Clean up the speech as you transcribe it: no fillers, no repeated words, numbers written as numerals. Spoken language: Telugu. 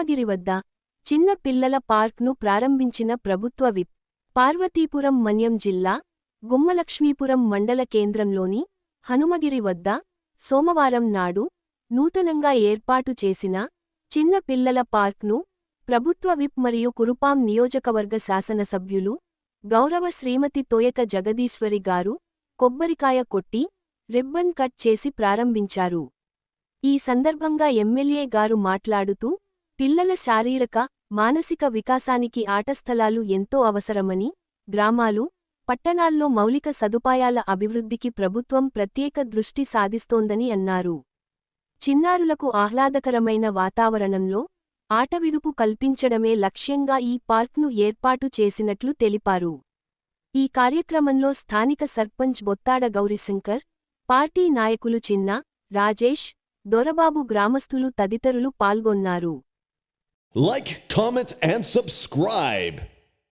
హనుమగిరి వద్ద చిన్న పిల్లల పార్క్ను ప్రారంభించిన ప్రభుత్వ విప్. పార్వతీపురం మన్యం జిల్లా గుమ్మలక్ష్మీపురం మండల కేంద్రంలోని హనుమగిరి వద్ద సోమవారం నాడు నూతనంగా ఏర్పాటు చేసిన చిన్న పిల్లల పార్క్ను ప్రభుత్వ విప్ మరియు కురుపాం నియోజకవర్గ శాసనసభ్యులు గౌరవ శ్రీమతి తోయక జగదీశ్వరి గారు కొబ్బరికాయ కొట్టి రిబ్బన్ కట్ చేసి ప్రారంభించారు. ఈ సందర్భంగా ఎమ్మెల్యే గారు మాట్లాడుతూ పిల్లల శారీరక, మానసిక వికాసానికి ఆటస్థలాలు ఎంతో అవసరమని, గ్రామాలు, పట్టణాల్లో మౌలిక సదుపాయాల అభివృద్ధికి ప్రభుత్వం ప్రత్యేక దృష్టి సాధిస్తోందని అన్నారు. చిన్నారులకు ఆహ్లాదకరమైన వాతావరణంలో ఆటవిడుపు కల్పించడమే లక్ష్యంగా ఈ పార్క్ను ఏర్పాటు చేసినట్లు తెలిపారు. ఈ కార్యక్రమంలో స్థానిక సర్పంచ్ బొత్తాడ గౌరీశంకర్, పార్టీ నాయకులు చిన్న, రాజేష్, దొరబాబు గ్రామస్తులు తదితరులు పాల్గొన్నారు. Like, comment and subscribe.